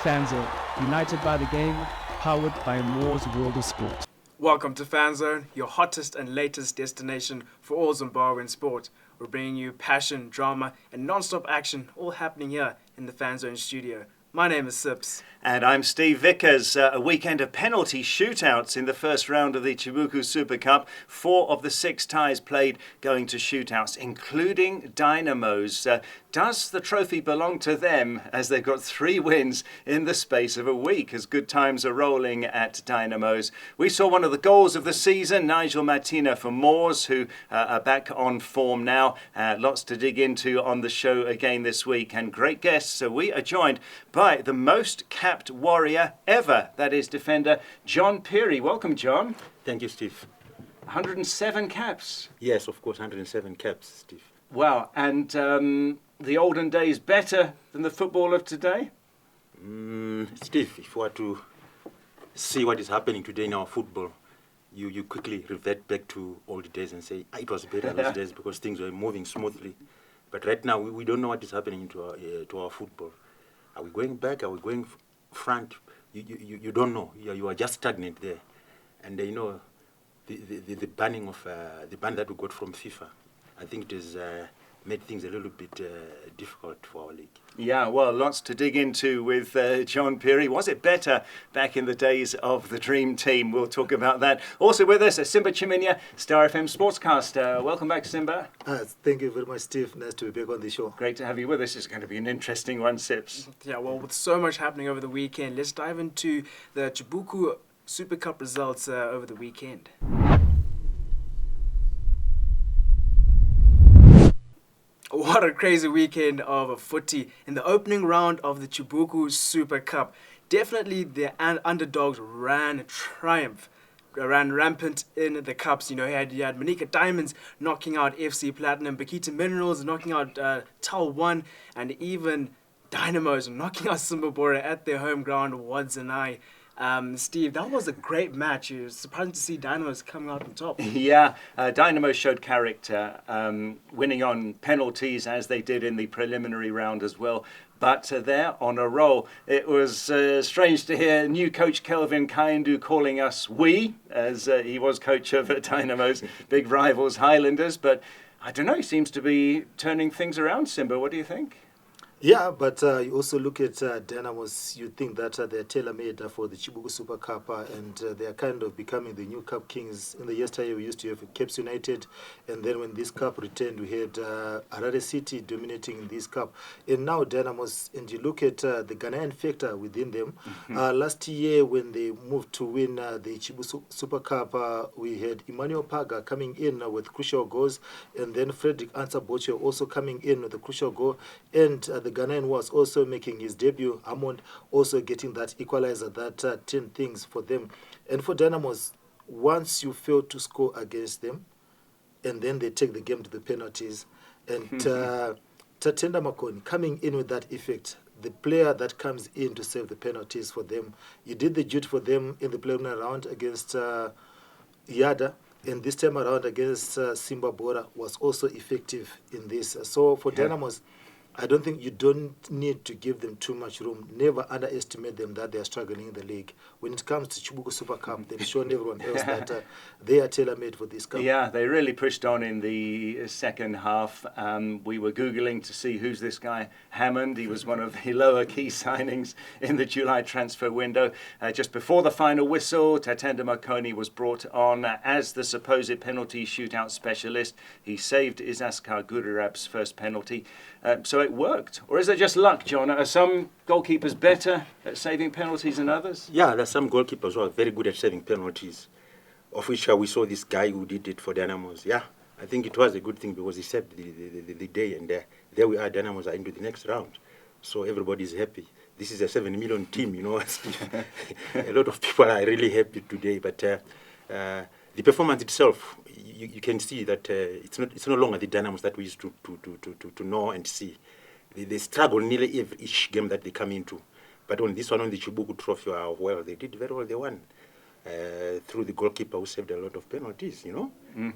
Fanzone, united by the game, powered by Moore's World of Sport. Welcome to Fanzone, your hottest and latest destination for all Zimbabwean sport. We're bringing you passion, drama, and non-stop action, all happening here in the Fanzone studio. My name is Sips. And I'm Steve Vickers. A weekend of penalty shootouts in the first round of the Chibuku Super Cup. 4 of the 6 ties played going to shootouts, including Dynamos. Does the trophy belong to them, as they've got 3 wins in the space of a week, as good times are rolling at Dynamos? We saw one of the goals of the season, Nigel Martina for Moors, who are back on form now. Lots to dig into on the show again this week, and great guests. So we are joined by the most capped warrior ever, that is defender John Phiri. Welcome, John. Thank you, Steve. 107 caps. Yes, of course, 107 caps, Steve. Wow, and the olden days better than the football of today? Steve, if you were to see what is happening today in our football, you quickly revert back to old days and say, it was better those days because things were moving smoothly. But right now, we don't know what is happening to our football. Are we going back? Are we going front? You don't know. You are just stagnant there. And you know, the banning of the ban that we got from FIFA, I think it has made things a little bit difficult for our league. Yeah, well, lots to dig into with John Phiri. Was it better back in the days of the Dream Team? We'll talk about that. Also with us, Simba Chiminya, Star FM sportscaster. Welcome back, Simba. Thank you very much, Steve. Nice to be back on the show. Great to have you with us. It's going to be an interesting one, Sips. Yeah, well, with so much happening over the weekend, let's dive into the Chibuku Super Cup results over the weekend. What a crazy weekend of footy in the opening round of the Chibuku Super Cup. Definitely the underdogs ran rampant in the cups. You know, you had Manika Diamonds knocking out FC Platinum, Bakita Minerals knocking out Tal 1, and even Dynamos knocking out Zimbabwe at their home ground, Wadzanai. Steve, that was a great match. It was surprising to see Dynamos coming out on top. Yeah, Dynamo showed character, winning on penalties as they did in the preliminary round as well. But they're on a roll. It was strange to hear new coach Kelvin Kaindu calling us we, as he was coach of Dynamos, big rivals Highlanders. But I don't know, he seems to be turning things around, Simba. What do you think? Yeah, but you also look at Dynamos, you think that they're tailor-made for the Chibuku Super Cup, and they're kind of becoming the new cup kings. In the yesteryear, we used to have Caps United, and then when this cup returned, we had Harare City dominating this cup. And now Dynamos, and you look at the Ghanaian factor within them. Last year, when they moved to win the Chibuku Super Cup, we had Emmanuel Paga coming in with crucial goals, and then Frederick Ansaboche also coming in with a crucial goal, and the Ghanaian was also making his debut. Hammond also getting that equalizer, that 10 things for them. And for Dynamos, once you fail to score against them, and then they take the game to the penalties, and Tatenda Makoni coming in with that effect, the player that comes in to save the penalties for them. You did the duty for them in the preliminary round against Yada, and this time around against Simba Bora was also effective in this. So for Dynamos, I don't think you don't need to give them too much room. Never underestimate them that they are struggling in the league. When it comes to Chibuku Super Cup, they've shown everyone else that they are tailor-made for this cup. Yeah, they really pushed on in the second half. We were Googling to see who's this guy, Hammond. He was one of the lower key signings in the July transfer window. Just before the final whistle, Tatenda Makoni was brought on as the supposed penalty shootout specialist. He saved Isaskar Gururab's first penalty. So it worked. Or is it just luck, John? Are some goalkeepers better at saving penalties than others? Yeah, there's some goalkeepers who are very good at saving penalties, of which we saw this guy who did it for Dynamos. Yeah, I think it was a good thing because he saved the day, and there we are, Dynamos are into the next round. So everybody's happy. This is a 7 million team, you know. A lot of people are really happy today, but the performance itself, you can see that it's no longer the Dynamos that we used to know and see. They struggle nearly each game that they come into. But on this one, on the Chibuku Trophy, well, they did very well. They won. through the goalkeeper who saved a lot of penalties,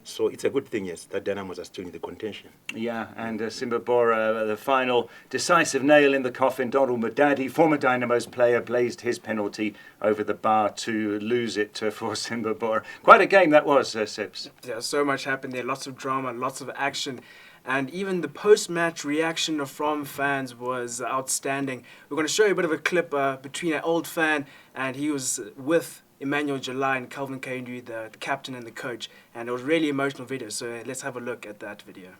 So it's a good thing, yes, that Dynamos are still in the contention. Yeah, and Simba Bora, the final decisive nail in the coffin. Donald Mudadi, former Dynamos player, blazed his penalty over the bar to lose it for Simba Bora. Quite a game that was, Sips. Yeah, so much happened there. Lots of drama, lots of action. And even the post-match reaction from fans was outstanding. We're going to show you a bit of a clip between an old fan, and he was with Emmanuel July and Calvin Kaindu, the captain and the coach. And it was really emotional video, so let's have a look at that video.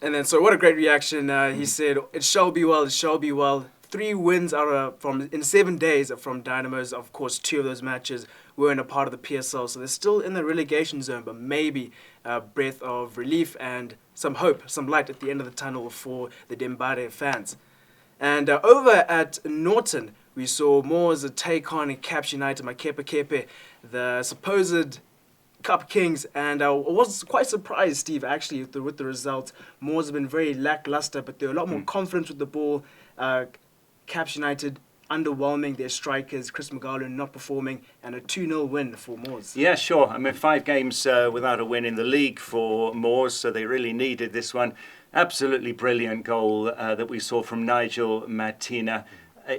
And then, so what a great reaction. He said, "It shall be well, it shall be well." 3 wins in 7 days from Dynamos. Of course, 2 of those matches weren't a part of the PSL, so they're still in the relegation zone, but maybe a breath of relief and some hope, some light at the end of the tunnel for the Zimbabwe fans. And over at Norton, we saw Moors take on Caps United, Makepe Kepe, the supposed Cup Kings, and I was quite surprised, Steve, actually, with the results. Moors have been very lackluster, but they're a lot more confident with the ball. Caps United underwhelming their strikers, Chris Magalo not performing, and a 2-0 win for Moors. Yeah, sure. I mean, 5 games without a win in the league for Moors, so they really needed this one. Absolutely brilliant goal that we saw from Nigel Matina.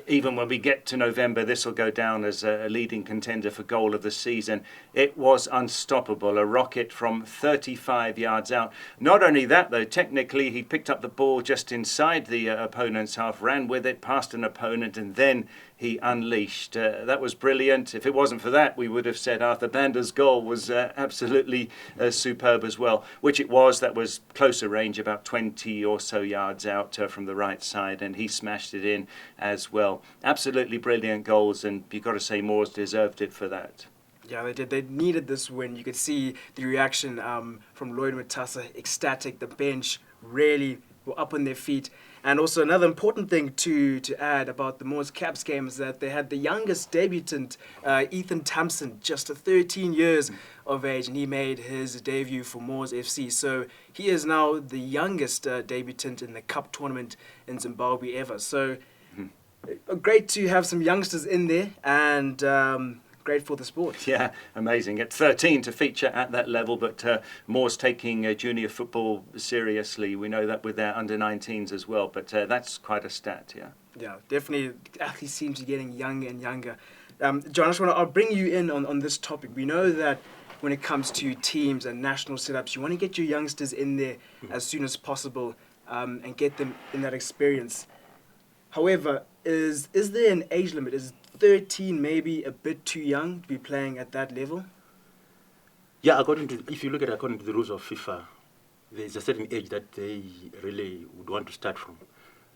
Even when we get to November, this will go down as a leading contender for goal of the season. It was unstoppable, a rocket from 35 yards out. Not only that, though, technically he picked up the ball just inside the opponent's half, ran with it, past an opponent, and then he unleashed. That was brilliant. If it wasn't for that, we would have said Arthur Bander's goal was absolutely superb as well, which it was. That was closer range, about 20 or so yards out from the right side, and he smashed it in as well. Absolutely brilliant goals, and you've got to say Moors deserved it for that. Yeah, they did. They needed this win. You could see the reaction from Lloyd Matassa, ecstatic. The bench really were up on their feet. And also another important thing to add about the Moors Caps game is that they had the youngest debutant, Ethan Thompson, just 13 years of age, and he made his debut for Moors FC. So he is now the youngest debutant in the Cup tournament in Zimbabwe ever. So great to have some youngsters in there, and great for the sport. Yeah, amazing. At 13 to feature at that level, but Moors taking junior football seriously. We know that with their under-19s as well, but that's quite a stat, yeah. Yeah, definitely. Athletes seem to be getting younger and younger. John, I'll bring you in on this topic. We know that when it comes to teams and national setups, you want to get your youngsters in there as soon as possible and get them in that experience. However, is there an age limit? Is 13 maybe a bit too young to be playing at that level? Yeah, if you look at according to the rules of FIFA, there's a certain age that they really would want to start from.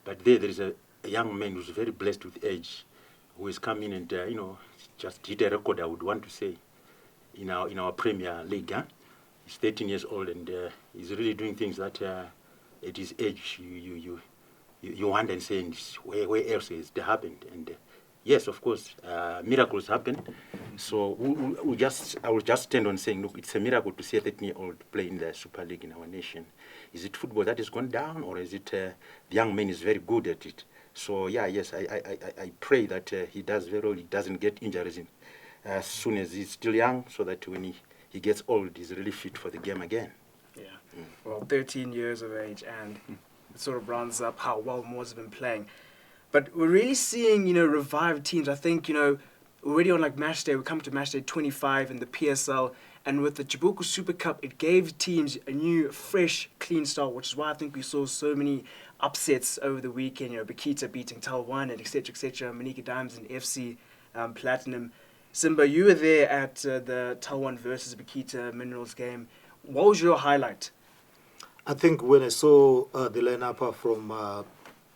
But there is a young man who's very blessed with age, who has come in and just hit a record, I would want to say, in our Premier League. Huh? He's 13 years old, and he's really doing things that at his age you wonder and say, where else has it happened? And yes, of course, miracles happen. So I will just stand on saying, look, it's a miracle to see a 13-year-old play in the Super League in our nation. Is it football that has gone down, or is it the young man is very good at it? So yeah, yes, I pray that he does very well. He doesn't get injuries as soon as he's still young, so that when he gets old, he's really fit for the game again. Yeah. Well, 13 years of age, and it sort of rounds up how well Moors have been playing. But we're really seeing, revived teams. I think, already on match day, we come to match day 25 in the PSL, and with the Chibuku Super Cup, it gave teams a new, fresh, clean start, which is why I think we saw so many upsets over the weekend. Bakita beating Tal1 and etc. Manika Diamonds and FC Platinum. Simba, you were there at the Tal1 versus Bakita Minerals game. What was your highlight? I think when I saw the lineup from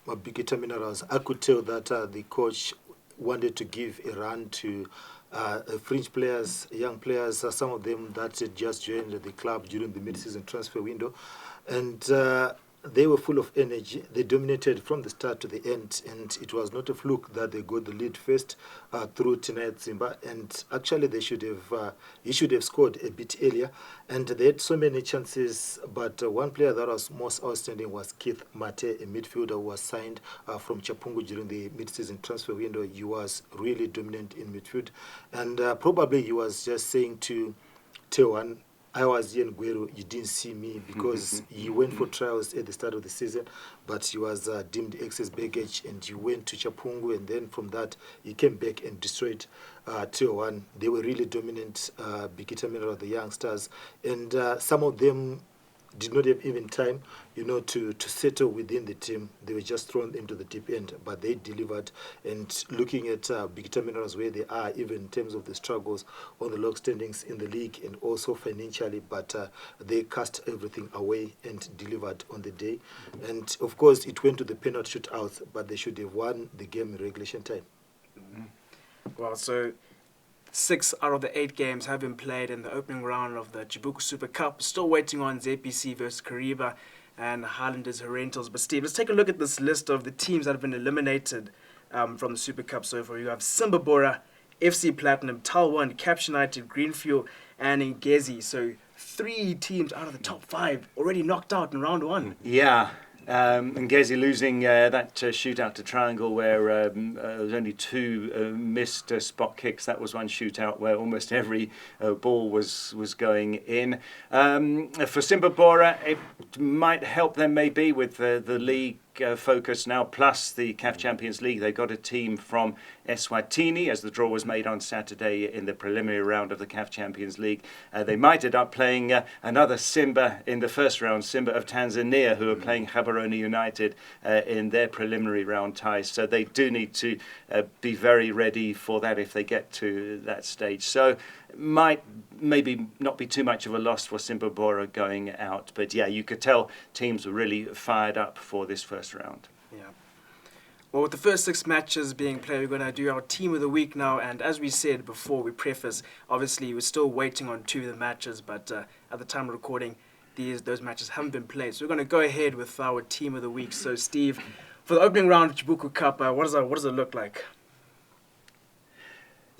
Bakita Minerals, I could tell that the coach wanted to give a run to fringe players, young players, some of them that had just joined the club during the mid-season transfer window. And they were full of energy. They dominated from the start to the end, and it was not a fluke that they got the lead first through tonight, Simba. And actually, he should have scored a bit earlier. And they had so many chances, but one player that was most outstanding was Keith Mate, a midfielder who was signed from Chapungu during the mid-season transfer window. He was really dominant in midfield, and probably he was just saying to Tewan, I was here in Guero, you didn't see me, because he went for trials at the start of the season, but he was deemed excess baggage, and he went to Chapungu, and then from that he came back and destroyed Tewan. They were really dominant, Bikita Mineral, the youngsters, and some of them did not have even time, to settle within the team. They were just thrown into the deep end, but they delivered. And looking at Bikita Minerals, where they are, even in terms of the struggles on the log standings in the league and also financially, but they cast everything away and delivered on the day. And of course, it went to the penalty shootout, but they should have won the game in regulation time. Well, so 6 out of the 8 games have been played in the opening round of the Chibuku Super Cup. Still waiting on ZPC versus Kariba and Highlanders Herentals. But Steve, let's take a look at this list of the teams that have been eliminated from the Super Cup so far. You have Simba Bora, FC Platinum, Talwan, Caption United, Greenfuel, and Ngezi. So 3 teams out of the top 5 already knocked out in round 1. Yeah. Ngezi losing that shootout to Triangle, where there was only 2 missed spot kicks. That was one shootout where almost every ball was going in. For Simba Bora, it might help them maybe with the league focus now, plus the CAF Champions League. They got a team from Eswatini, as the draw was made on Saturday in the preliminary round of the CAF Champions League. They might end up playing another Simba in the first round, Simba of Tanzania, who are playing Gaborone United in their preliminary round ties. So they do need to be very ready for that if they get to that stage. So might maybe not be too much of a loss for Simba Bora going out. But yeah, you could tell teams were really fired up for this first round. Yeah. Well, with the first 6 matches being played, we're going to do our team of the week now. And as we said before, we preface, obviously we're still waiting on 2 of the matches, but at the time of recording, those matches haven't been played. So we're going to go ahead with our team of the week. So Steve, for the opening round of Chibuku Cup, what does it look like?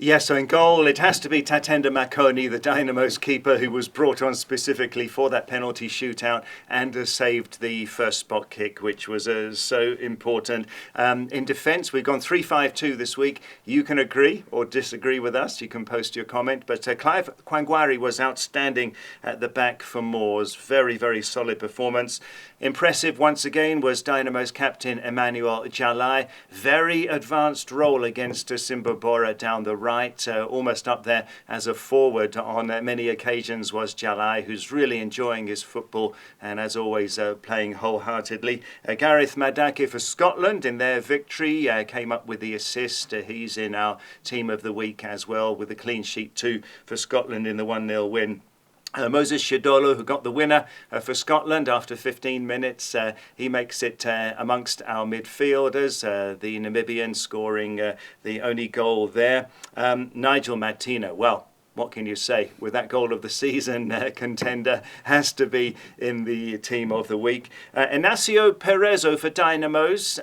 Yes, so in goal, it has to be Tatenda Makoni, the Dynamos keeper, who was brought on specifically for that penalty shootout and saved the first spot kick, which was so important. In defence, we've gone 3-5-2 this week. You can agree or disagree with us. You can post your comment. But Clive Kwangwari was outstanding at the back for Moors. Very, very solid performance. Impressive once again was Dynamo's captain Emmanuel Jalai. Very advanced role against Simba Bora down the right, almost up there as a forward on many occasions was Jalai, who's really enjoying his football and as always playing wholeheartedly. Gareth Madake for Scotland in their victory came up with the assist. He's in our team of the week as well, with a clean sheet too for Scotland in the 1-0 win. Moses Shidolo, who got the winner for Scotland after 15 minutes. He makes it amongst our midfielders, the Namibian scoring the only goal there. Nigel Martina, well, what can you say? With that goal of the season, contender has to be in the team of the week. Inacio Perezo for Dynamos.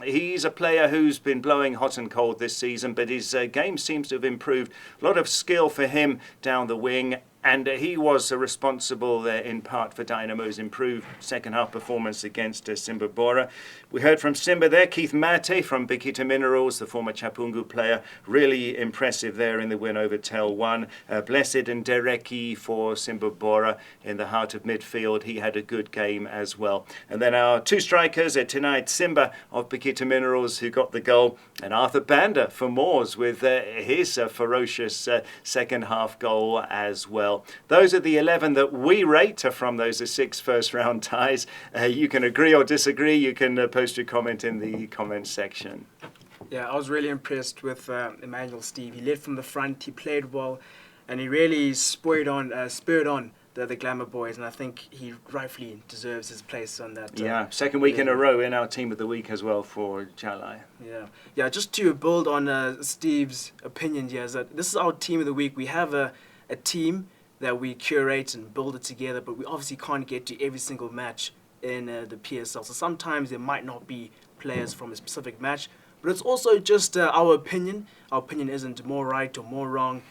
He's a player who's been blowing hot and cold this season, but his game seems to have improved. A lot of skill for him down the wing. And he was responsible in part for Dynamo's improved second half performance against Simba Bora. We heard from Simba there, Keith Mate from Bikita Minerals, the former Chapungu player. Really impressive there in the win over Tel 1. Blessed and Dereki for Simba Bora in the heart of midfield. He had a good game as well. And then our 2 strikers tonight, Simba of Bikita Minerals, who got the goal, and Arthur Banda for Moors with his ferocious second half goal as well. Those are the 11 that we rate from those 6 first round ties. You can agree or disagree. You can post your comment in the comment section. Yeah, I was really impressed with Emmanuel, Steve. He led from the front, he played well, and he really spurred on the Glamour boys, and I think he rightfully deserves his place on that. Yeah, second week in a row in our team of the week as well for Jalai. Yeah. Just to build on Steve's opinion here, is that this is our team of the week. We have a team that we curate and build it together, but we obviously can't get to every single match in the PSL. So sometimes there might not be players from a specific match, but it's also just our opinion. Our opinion isn't more right or more wrong.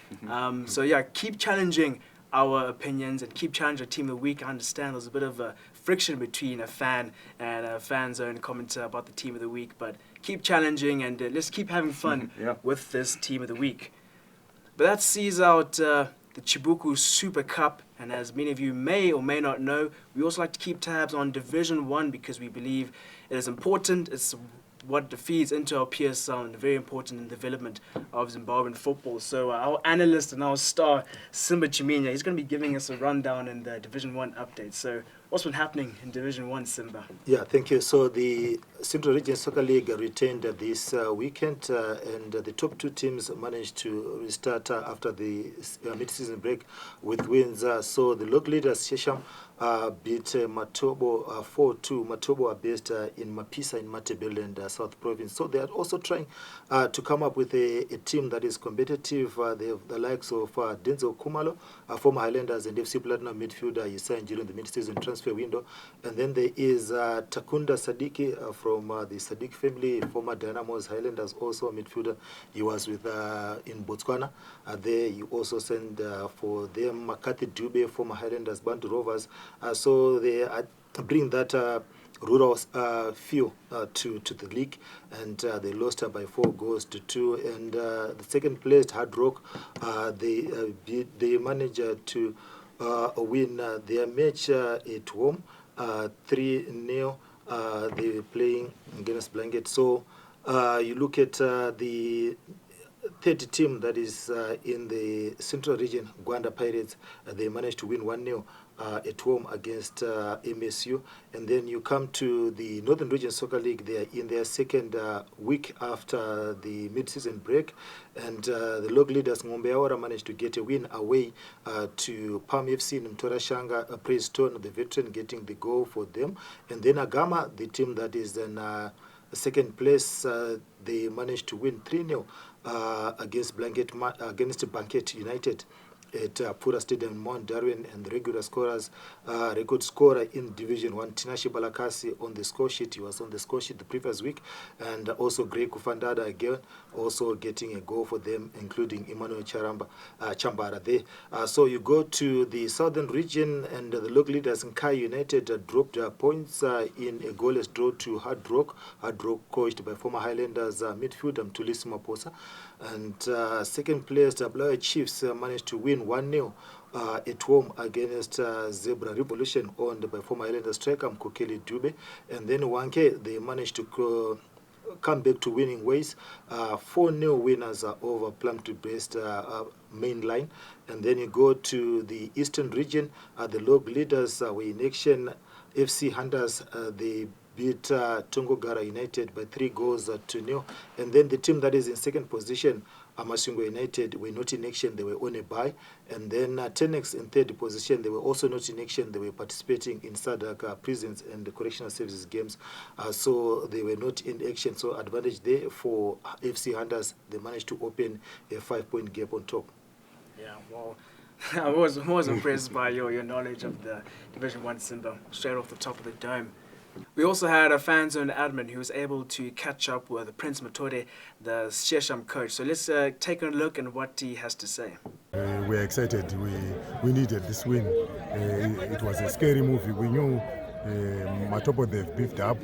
So yeah, keep challenging our opinions and keep challenging the team of the week. I understand there's a bit of a friction between a fan and a Fanzone commenter about the team of the week, but keep challenging and let's keep having fun with this team of the week. But that sees out the Chibuku Super Cup, and as many of you may or may not know, we also like to keep tabs on Division 1 because we believe it is important. It's what feeds into our PSL and very important in the development of Zimbabwean football. So our analyst and our star, Simba Chiminya, he's going to be giving us a rundown in the Division 1 update. So what's been happening in Division 1, Simba? Yeah, thank you. So the Central Region Soccer League retained this weekend, and the top two teams managed to restart after the mid-season break with wins. So the log leaders, Shesham, beat Matobo 4-2. Matobo are based in Mapisa in Matabele and South Province. So they are also trying to come up with a team that is competitive. They have the likes of Denzel Kumalo, former Highlanders and FC Platinum midfielder. He signed during the mid-season transfer window. And then there is Takunda Sadiki from the Sadiq family, former Dynamos Highlanders, also a midfielder. He was with in Botswana. There you also send for them Makati Dube, former Highlanders, Bantu Rovers. So they bring that rural feel to the league, and they lost by 4-2. And the second placed Hard Rock, they managed to win their match at home 3-0. They're playing against Blanket. So you look at the third team that is in the Central Region, Gwanda Pirates. They managed to win 1-0 at home against MSU. And then you come to the Northern Region Soccer League. They are in their second week after the mid-season break. And the log leaders, Ngombe Awara, managed to get a win away to Palm FC in Mtorashanga. Praise Stone, the veteran, getting the goal for them. And then Agama, the team that is in second place, they managed to win 3-0 against Blanket United at Pura Stadium in Mount Darwin, and the regular scorers, record scorer in Division 1, Tinashi Balakasi, on the score sheet. He was on the score sheet the previous week, and also Greg Kufandada again, also getting a goal for them, including Emmanuel Chambara there. So you go to the Southern Region, and the local leaders in Kai United dropped points in a goalless draw to Hard Rock. Hard Rock coached by former Highlanders midfielder Mtulisi Maposa. And second place, the Blair Chiefs managed to win 1-0 at home against Zebra Revolution, owned by former Islander striker Mkokeli Dube. And then Wanke, they managed to come back to winning ways. 4-0 winners over Plumtree-based main line. And then you go to the Eastern Region. The log leaders were in action. FC Hunters, they beat Tongogara United by 3-0. And then the team that is in second position, Amasungo United, were not in action. They were on a bye. And then Tenex in third position, they were also not in action. They were participating in SADC prisons and the correctional services games. So they were not in action. So advantage there for FC Hunters. They managed to open a 5-point gap on top. Yeah, well, I was impressed by your knowledge of the Division 1 Simba, straight off the top of the dome. We also had a Fanzone admin who was able to catch up with Prince Matore, the Shesham coach. So let's take a look at what he has to say. We're excited. We needed this win. It was a scary movie. We knew Matopo, they've beefed up.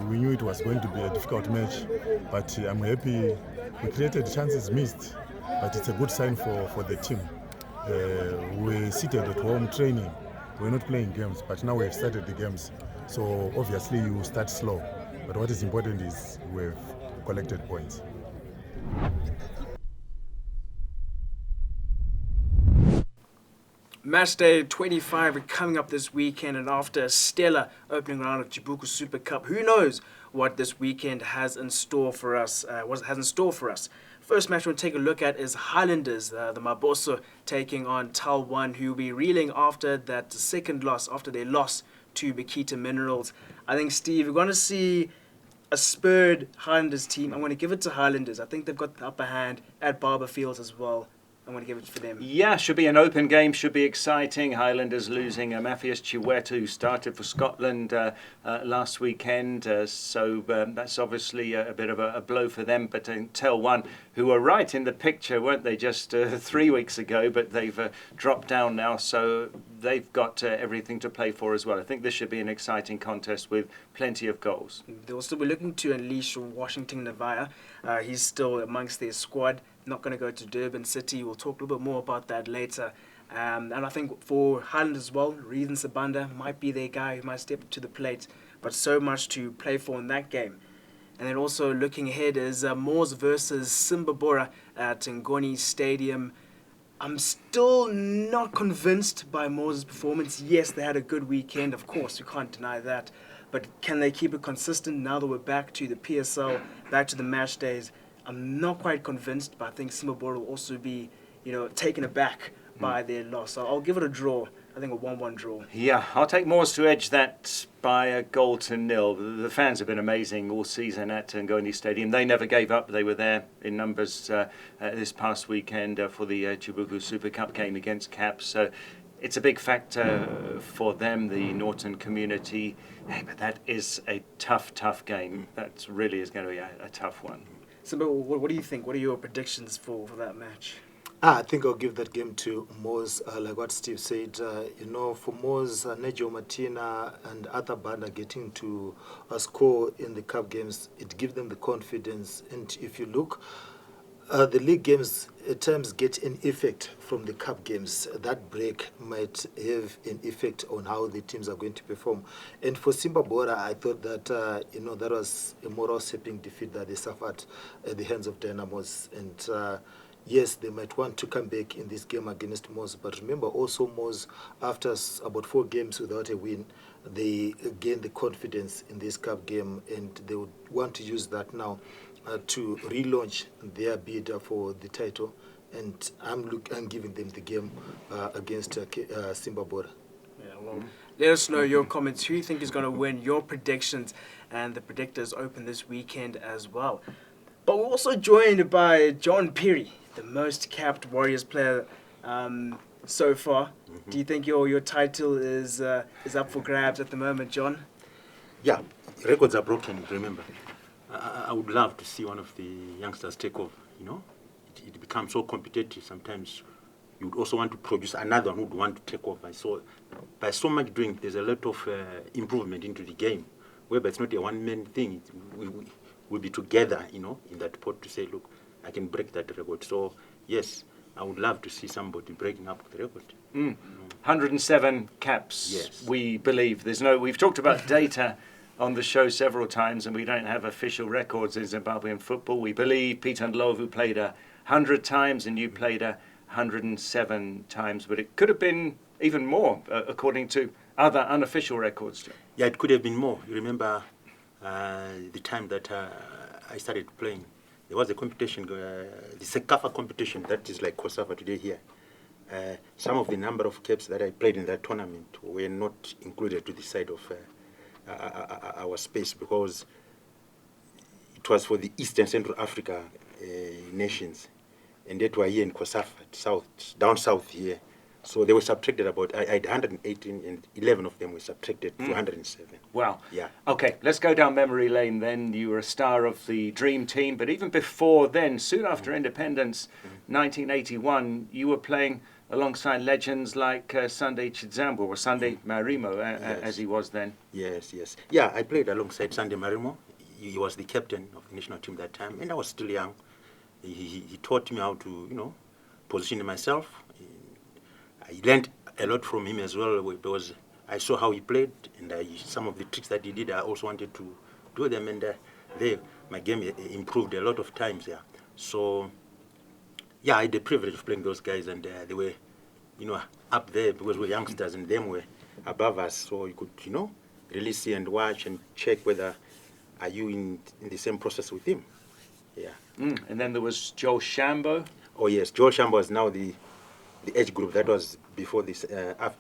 We knew it was going to be a difficult match, but I'm happy we created chances missed, but it's a good sign for the team. We're seated at home training. We're not playing games, but now we've started the games. So obviously you start slow. But what is important is we've collected points. Match day 25 coming up this weekend, and after a stellar opening round of Chibuku Super Cup, who knows what this weekend has in store for us? First match we'll take a look at is Highlanders, the Maboso, taking on Tal 1, who will be reeling after that second loss, after their loss to Bakita Minerals. I think, Steve, we're going to see a spurred Highlanders team. I'm going to give it to Highlanders. I think they've got the upper hand at Barber Fields as well. I'm going to give it for them. Yeah, should be an open game, should be exciting. Highlanders losing Matthias Chiwetu, who started for Scotland last weekend. So that's obviously a bit of a blow for them. But Tel One, who were right in the picture, weren't they, just 3 weeks ago? But they've dropped down now, so they've got everything to play for as well. I think this should be an exciting contest with plenty of goals. They'll still be looking to unleash Washington Navaya. He's still amongst their squad. Not going to go to Durban City. We'll talk a little bit more about that later. And I think for Highlanders as well, Reason Sabanda might be their guy who might step to the plate. But so much to play for in that game. And then also looking ahead is Moors versus Simba Bora at Ngoni Stadium. I'm still not convinced by Moors' performance. Yes, they had a good weekend. Of course, you can't deny that. But can they keep it consistent now that we're back to the PSL, back to the match days? I'm not quite convinced, but I think Simba Bora will also be, taken aback by their loss. So I'll give it a draw. I think a 1-1 draw. Yeah, I'll take Moors to edge that by 1-0. The fans have been amazing all season at Ngoni Stadium. They never gave up. They were there in numbers this past weekend for the Chibuku Super Cup game against Caps. So it's a big factor for them, the Norton community. But that is a tough game. That really is going to be a tough one. Simba, what do you think? What are your predictions for that match? I think I'll give that game to Moors, like what Steve said. For Moors, Nejo Martina and Arthur Banda getting to score in the cup games, it gives them the confidence. And if you look, the league games at times get an effect from the cup games. That break might have an effect on how the teams are going to perform. And for Simba Bora, I thought that that was a moral sapping defeat that they suffered at the hands of Dynamos. And yes, they might want to come back in this game against Moors. But remember also Moors, after about 4 games without a win, they gained the confidence in this cup game, and they would want to use that now to relaunch their bid for the title, and I'm giving them the game against Simba Bora. Yeah, well, let us know your comments. Who you think is going to win? Your predictions, and the predictors open this weekend as well. But we're also joined by John Phiri, the most capped Warriors player so far. Do you think your title is up for grabs at the moment, John? Yeah, records are broken. Remember. I would love to see one of the youngsters take over, It becomes so competitive. Sometimes you would also want to produce another one who would want to take over. So by so much doing, there's a lot of improvement into the game, whereby it's not a one-man thing. We'll be together, in that pot to say, look, I can break that record. So, yes, I would love to see somebody breaking up the record. 107 caps, yes. We believe. We've talked about data on the show several times, and we don't have official records in Zimbabwean football. We believe Peter Ndlovu played 100 times and you played 107 times, but it could have been even more, according to other unofficial records. Yeah, it could have been more. You remember the time that I started playing, there was a competition, the Sekafa competition, that is like Kosafa today here. Some of the number of caps that I played in that tournament were not included to the side of our space, because it was for the East and Central Africa nations, and that were here in Kosafa, down south here. So they were subtracted I had 118, and 11 of them were subtracted to 107. Wow. Yeah. Okay, let's go down memory lane then. You were a star of the Dream Team, but even before then, soon after independence, 1981, you were playing alongside legends like Sunday Chidzambo, or Sunday Marimo, as he was then. Yes. Yeah, I played alongside Sunday Marimo. He was the captain of the national team that time, and I was still young. He taught me how to, position myself. I learned a lot from him as well, because I saw how he played, and some of the tricks that he did, I also wanted to do them, and my game improved a lot of times. Yeah. So, yeah, I had the privilege of playing those guys, and they were, up there because we were youngsters, and them were above us. So you could, really see and watch and check whether are you in the same process with him. Yeah. And then there was Joel Shambo. Oh yes, Joel Shambo was now the age group. That was before this,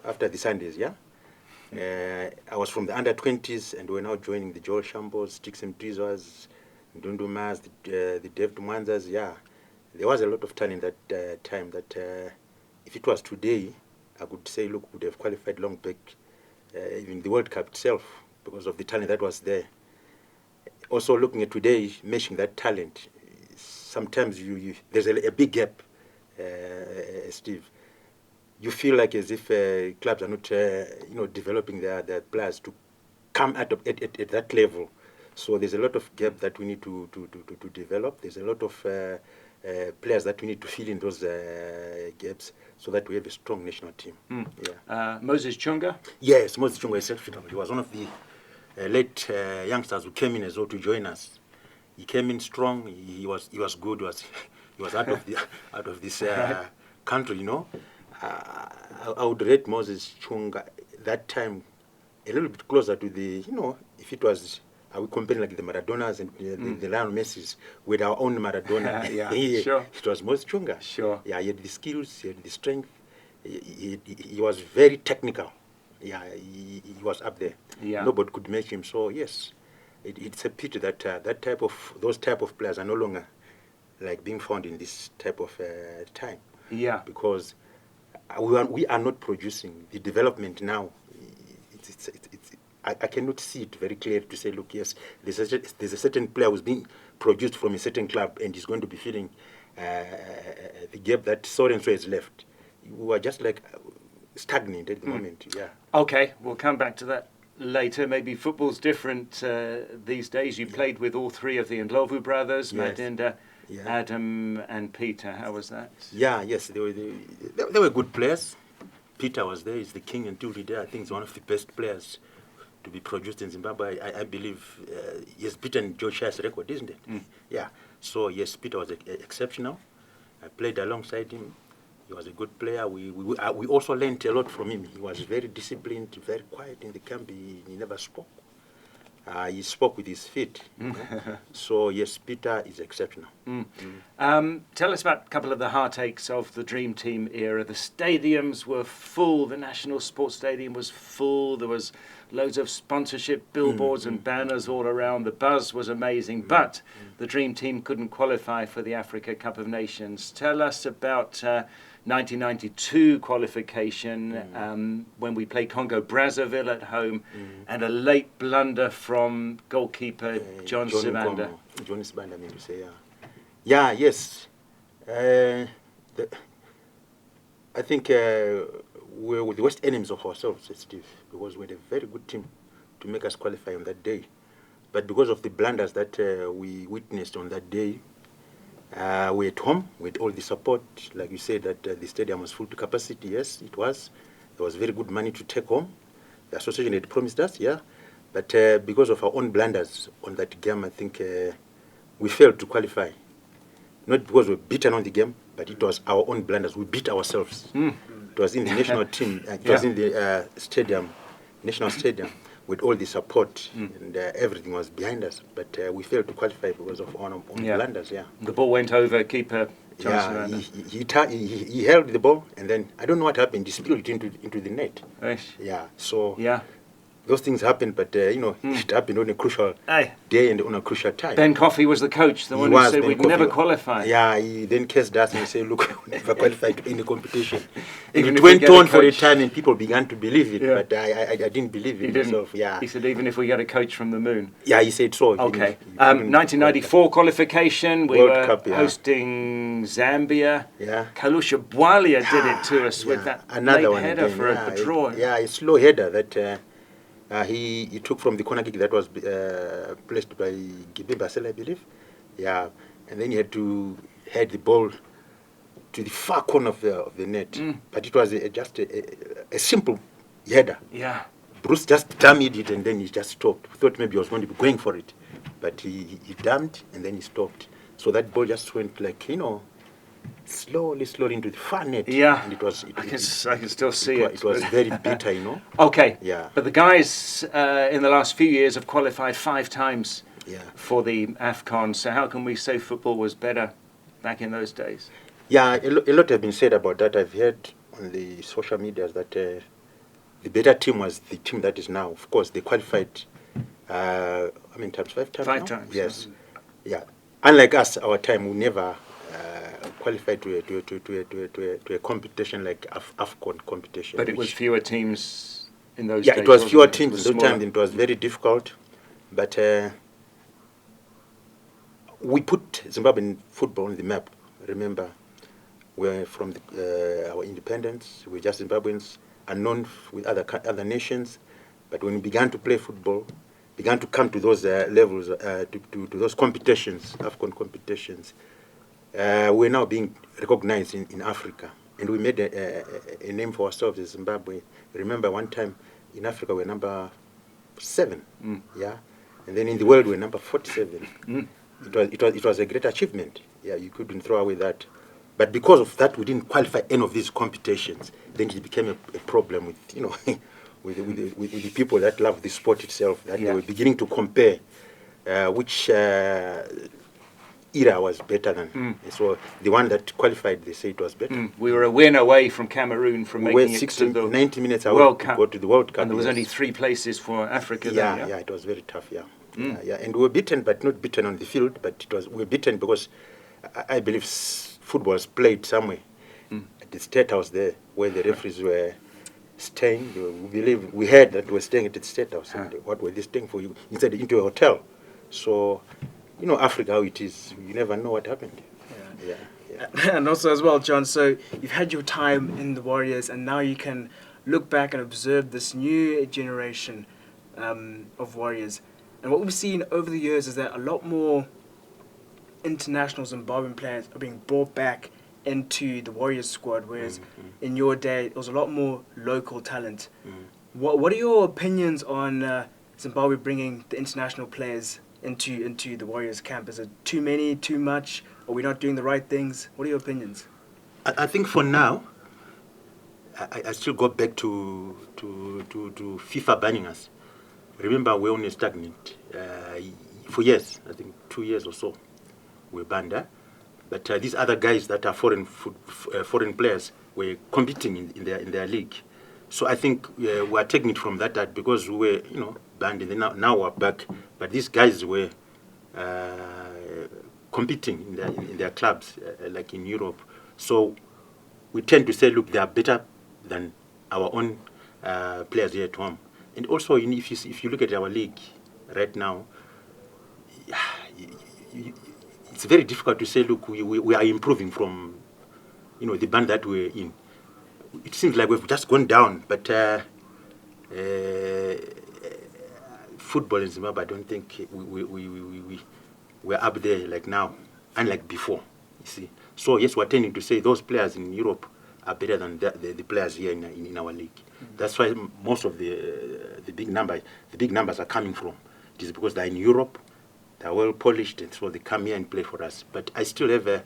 after the Sundays. Yeah. I was from the under-20s, and we're now joining the Joel Shambos, Tixem Tizwas, Ndundumas, the David Mwanzas. Yeah. there was a lot of talent that time that if it was today, I could say, look, would have qualified long back, even the World Cup itself, because of the talent that was there. Also looking at today, matching that talent, sometimes there's a big gap, Steve. You feel like as if clubs are not, developing their players to come at that level. So there's a lot of gap that we need to develop. There's a lot of players that we need to fill in those gaps so that we have a strong national team. Yeah. Moses Chunga? Yes, Moses Chunga is exceptional. He was one of the late youngsters who came in as well to join us. He came in strong. He was good. He was out of this country, you know. I would rate Moses Chunga that time a little bit closer to the, if it was, are we comparing like the Maradonas and the Lionel Messis with our own Maradona? Sure. It was Moses Chunga. Sure. Yeah, he had the skills, he had the strength. He was very technical. Yeah, he was up there. Yeah. Nobody could match him. So yes, it's a pity that those type of players are no longer like being found in this type of time. Yeah. Because we are not producing the development now. I cannot see it very clear to say, look, yes, there's a certain player who's being produced from a certain club and is going to be filling the gap that so and so has left. We are just like stagnant at the moment. Yeah. Okay, we'll come back to that later. Maybe football's different these days. You played with all three of the Ndlovu brothers, Yes. Madinda, Yeah. Adam and Peter. How was that? Yeah, yes, they were good players. Peter was there, he's the king until today. I think he's one of the best players to be produced in Zimbabwe. I believe he has beaten George Shire's record, isn't it? Yeah. So yes, Peter was exceptional. I played alongside him. He was a good player. We also learned a lot from him. He was very disciplined, very quiet in the camp. He never spoke. He spoke with his feet. So yes, Peter is exceptional. Tell us about a couple of the heartaches of the Dream Team era. The stadiums were full. The National Sports Stadium was full. There was loads of sponsorship billboards and banners all around. The buzz was amazing, but the Dream Team couldn't qualify for the Africa Cup of Nations. Tell us about 1992 qualification when we played Congo Brazzaville at home and a late blunder from goalkeeper John Sibanda. John Sibanda, I mean to say, yeah. Yeah, yes. I think we're the worst enemies of ourselves, Steve, because we had a very good team to make us qualify on that day. But because of the blunders that we witnessed on that day, we're at home with all the support. Like you said, that the stadium was full to capacity. Yes, it was. There was very good money to take home. The association had promised us, yeah. But because of our own blunders on that game, I think we failed to qualify. Not because we were beaten on the game, but it was our own blunders. We beat ourselves. It was in the national team. It was in the stadium, national stadium, with all the support and everything was behind us. But we failed to qualify because of our own blunders. Yeah. The ball went over keeper. Yeah, he held the ball, and then I don't know what happened. He spilled it into the net. Right. Yeah. So. Yeah. Those things happen, but it happened on a crucial day and on a crucial time. Ben Coffey was the coach, the one who said we'd never qualify. Yeah, he then cursed us and said, look, we never qualified to any competition. Even it went on for a time and people began to believe it, but I didn't believe it myself. Yeah. He said, even if we get a coach from the moon. Yeah, he said so. Okay. 1994 qualification, we World were Cup, hosting Zambia. Yeah. Kalusha Bwalia did it to us with that another late header for a draw. A slow header that... he took from the corner kick that was placed by Gibi Basel, I believe. Yeah, and then he had to head the ball to the far corner of the net. But it was just a simple header. Yeah. Bruce just damned it and then he just stopped. Thought maybe he was going to be going for it. But he damned and then he stopped. So that ball just went like, slowly into the far net. Yeah, and I can still see it. It was very bitter, Okay, yeah. But the guys in the last few years have qualified 5 times for the AFCON, so how can we say football was better back in those days? Yeah, a lot have been said about that. I've heard on the social media that the better team was the team that is now. Of course, they qualified, how many times? 5 times? 5 times. Yes. Yeah. Unlike us, our time, we never qualify to a competition like AFCON competition. But it was fewer teams in those yeah, days. it was fewer wasn't it? teams in those times. It was very difficult. But we put Zimbabwean football on the map. Remember, we're from our independence. We're just Zimbabweans, unknown with other nations. But when we began to play football, began to come to those levels, to those competitions, AFCON competitions, we're now being recognized in Africa. And we made a name for ourselves as Zimbabwe. Remember, one time in Africa, we're number 7. Yeah? And then in the world, we're number 47. It was a great achievement. Yeah, you couldn't throw away that. But because of that, we didn't qualify any of these competitions. Then it became a problem with, you know, with the people that love the sport itself. That they were beginning to compare which era was better than. So the one that qualified, they say it was better. We were a win away from Cameroon from We were making it to the 90 minutes away World to Cup. go to the World Cup. And there was yes. only 3 places for Africa Yeah, then, yeah, it was very tough, yeah. Yeah, and we were beaten, but not beaten on the field, but we were beaten because I believe football was played somewhere at the State House there, where the referees were staying. We heard that they were staying at the State House. And what were they staying for? Instead, into a hotel. So, you know, Africa, how it is. You never know what happened. Yeah. And also as well, John, so you've had your time in the Warriors, and now you can look back and observe this new generation of Warriors. And what we've seen over the years is that a lot more international Zimbabwean players are being brought back into the Warriors squad, whereas in your day it was a lot more local talent. What are your opinions on Zimbabwe bringing the international players into the Warriors camp? Is it too many, too much? Are we not doing the right things? What are your opinions? I think for now, I still go back to FIFA banning us. Remember, we're only stagnant. For years, I think 2 years or so, we're banned. But these other guys that are foreign players were competing in their league. So I think we are taking it from that because we were, you know, banned, and then now we're back. But these guys were competing in their clubs, like in Europe. So we tend to say, look, they are better than our own players here at home. And also, if you look at our league right now, it's very difficult to say, look, we are improving from, you know, the band that we're in. It seems like we've just gone down, but football in Zimbabwe, I don't think we're up there like now, unlike before, you see. So yes, we're tending to say those players in Europe are better than the players here in our league. That's why most of the big numbers are coming from. It is because they're in Europe, they're well polished, and so they come here and play for us. But I still have a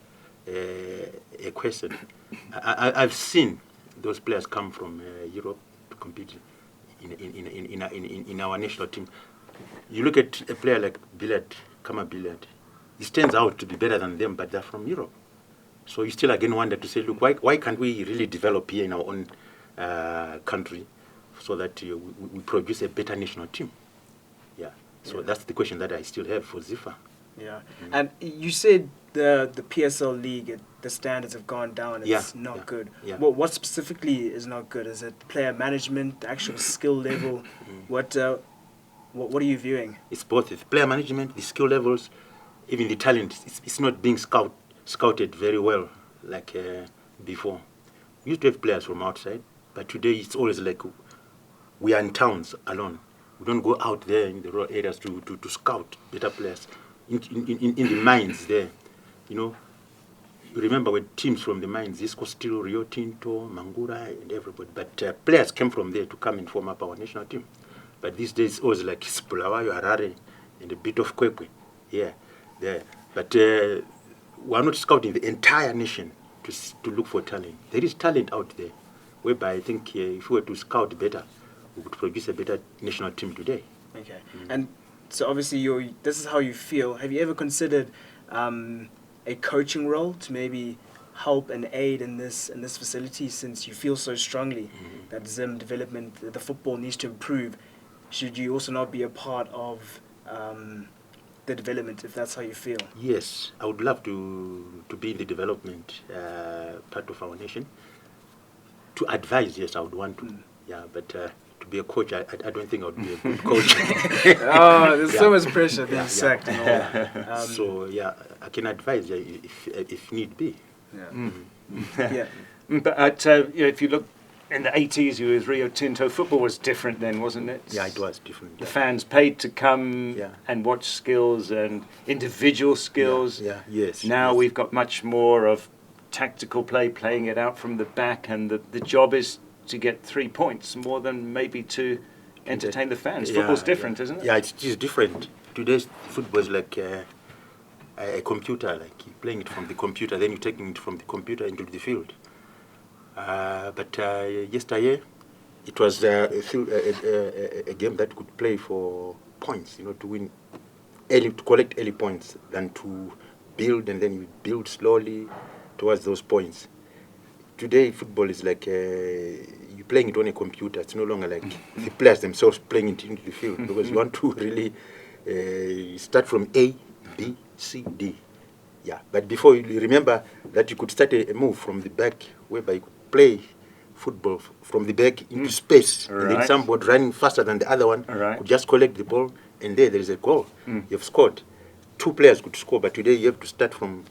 question. I've seen those players come from Europe to compete in our national team. You look at a player like Kama Bilad. He stands out to be better than them, but they're from Europe. So you still again wonder to say, look, why can't we really develop here in our own country so that we produce a better national team? Yeah. So that's the question that I still have for Zifa. Yeah. And you said the PSL league, the standards have gone down. It's not good. Yeah. What specifically is not good? Is it player management, the actual skill level? What are you viewing? It's both. It's player management, the skill levels, even the talent. It's not being scouted very well like before. We used to have players from outside, but today it's always like we are in towns alone. We don't go out there in the rural areas to scout better players. In the mines there, you know, you remember when teams from the mines, Isco Steel, Rio Tinto, Mangura, and everybody, but players came from there to come and form up our national team. But these days, it was like Spulawayo, Harare, and a bit of Kwekwe here, there. But we are not scouting the entire nation to look for talent. There is talent out there, whereby I think if we were to scout better, we would produce a better national team today. Okay. And so obviously this is how you feel. Have you ever considered a coaching role to maybe help and aid in this facility, since you feel so strongly that Zim development, the football needs to improve? Should you also not be a part of the development, if that's how you feel? Yes, I would love to be in the development part of our nation. To advise, yes, I would want to. Yeah, but to be a coach, I don't think I would be a good coach. Oh, there's so much pressure being sacked and all that. So yeah, I can advise if need be. Yeah. But if you look in the 80s, you was Rio Tinto. Football was different then, wasn't it? Yeah, it was different. The fans paid to come and watch skills and individual skills. Yes. Now we've got much more of tactical play, playing it out from the back, and the job is to get 3 points more than maybe to entertain the fans. Football's different, isn't it? Yeah, it is different. Today's football is like a computer, like you're playing it from the computer, then you're taking it from the computer into the field. But yesterday, it was a game that could play for points, to win early, to collect early points, than to build, and then you build slowly towards those points. Today, football is like you're playing it on a computer. It's no longer like the players themselves playing it into the field, because you want to really start from A, B, C, D. Yeah, but before, you remember that you could start a move from the back, whereby you could play football from the back into space, and then somebody running faster than the other one could just collect the ball, and there is a goal. You've scored. 2 players could score, but today you have to start from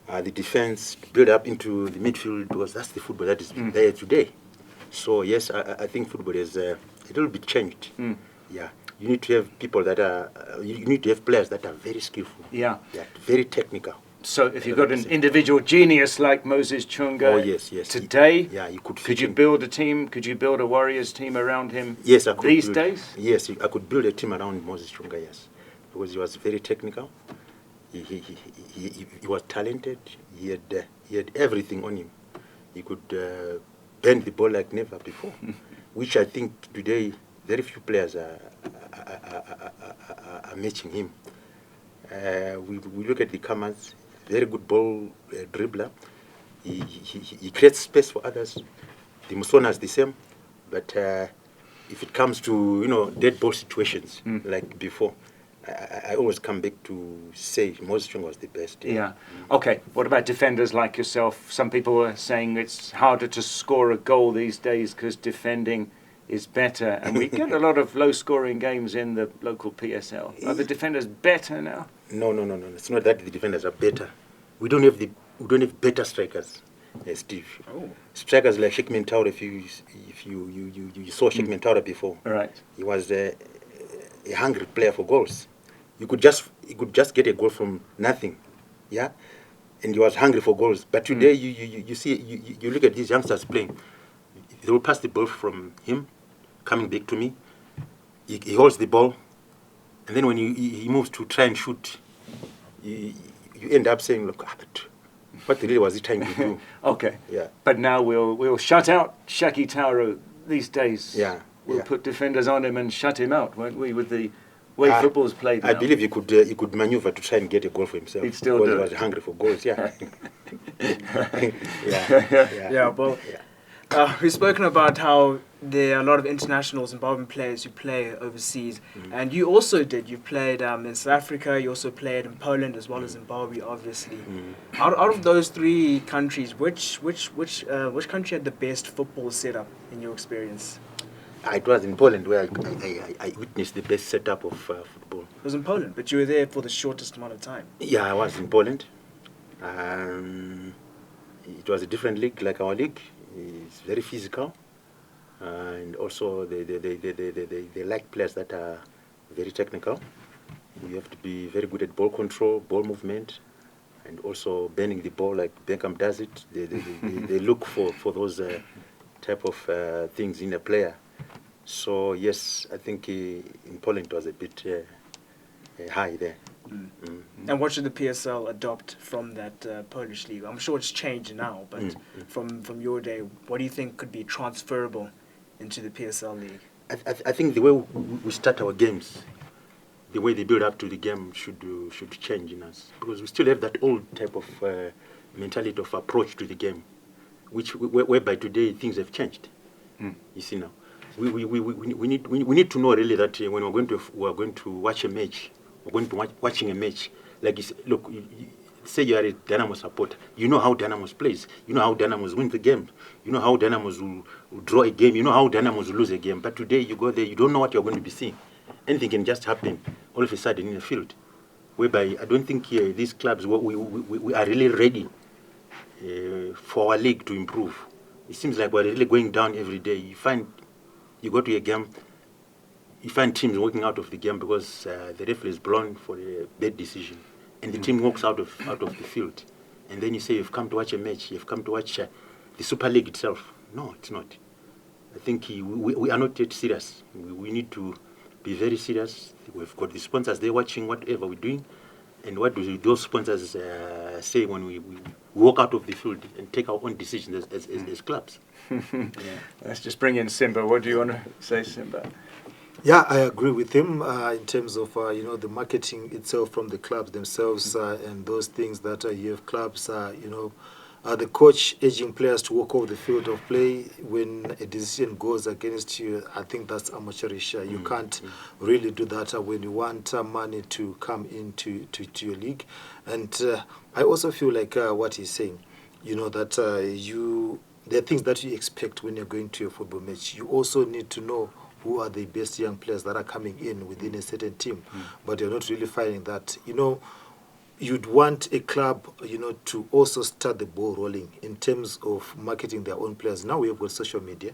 the defense, build up into the midfield, because that's the football that is there today. So yes, I think football is a little bit changed. Yeah, you need to have people that are, you need to have players that are very skillful. Yeah, very technical. So if you've got an individual genius like Moses Chunga, today, could you build a team? Could you build a Warriors team around him? Yes, I could. These days? Yes, I could build a team around Moses Chunga. Yes, because he was very technical. He was talented. He had everything on him. He could bend the ball like never before, which I think today very few players are matching him. We look at the comers. Very good ball dribbler. He creates space for others. The Musona is the same, but if it comes to dead ball situations like before, I always come back to say Moses Chunga was the best. Yeah. Okay. What about defenders like yourself? Some people are saying it's harder to score a goal these days because defending is better, and we get a lot of low-scoring games in the local PSL. Are the defenders better now? No. It's not that the defenders are better. We don't have better strikers, Steve. Strikers like Sheikh Mentaura. If you saw Sheikh Mentaura before, he was a hungry player for goals. He could just get a goal from nothing, and he was hungry for goals. But today, you see, you look at these youngsters playing. They will pass the ball from him, coming back to me. He holds the ball, and then when he moves to try and shoot, you end up saying, "Look, but what really was he trying to do?" Okay. Yeah. But now we'll shut out Shaki Tauro these days. Yeah. We'll put defenders on him and shut him out, won't we? With the way football's played now. I believe he could maneuver to try and get a goal for himself. He'd still do it. He was hungry for goals. Yeah. Well. We've spoken about how there are a lot of international Zimbabwean players who play overseas, and you also did. You played in South Africa. You also played in Poland as well as Zimbabwe, obviously. Out of those 3 countries, which country had the best football setup in your experience? It was in Poland where I witnessed the best setup of football. It was in Poland, but you were there for the shortest amount of time. Yeah, I was in Poland. It was a different league, like our league. It's very physical, and also they like players that are very technical. You have to be very good at ball control, ball movement, and also bending the ball like Beckham does it. They look for those type of things in a player. So yes, I think in Poland it was a bit high there. And what should the PSL adopt from that Polish league? I'm sure it's changed now, but from your day, what do you think could be transferable into the PSL league? I think the way we start our games, the way they build up to the game should change in us, because we still have that old type of mentality of approach to the game, whereby today things have changed. You see now, we need to know really that when we're going to watch a match or going to watching a match. Like, look, say you are a Dynamos supporter. You know how Dynamos plays. You know how Dynamos win the game. You know how Dynamos will draw a game. You know how Dynamos will lose a game. But today you go there, you don't know what you're going to be seeing. Anything can just happen all of a sudden in the field. Whereby I don't think these clubs, we are really ready for our league to improve. It seems like we're really going down every day. You go to a game, you find teams walking out of the game because the referee is blown for a bad decision, and the team walks out of the field. And then you say you've come to watch a match, you've come to watch the Super League itself. No, it's not. I think we are not yet serious. We need to be very serious. We've got the sponsors, they're watching whatever we're doing. And what do those sponsors say when we walk out of the field and take our own decisions as clubs? Let's just bring in Simba. What do you want to say, Simba? Yeah, I agree with him in terms of the marketing itself from the clubs themselves and those things that you have clubs, the coach urging players to walk off the field of play when a decision goes against you. I think that's amateurish. You can't really do that when you want money to come into your league. And I also feel like what he's saying, that there are things that you expect when you're going to a football match. You also need to know who are the best young players that are coming in within a certain team. But you're not really finding that. You'd want a club, to also start the ball rolling in terms of marketing their own players. Now we have got social media.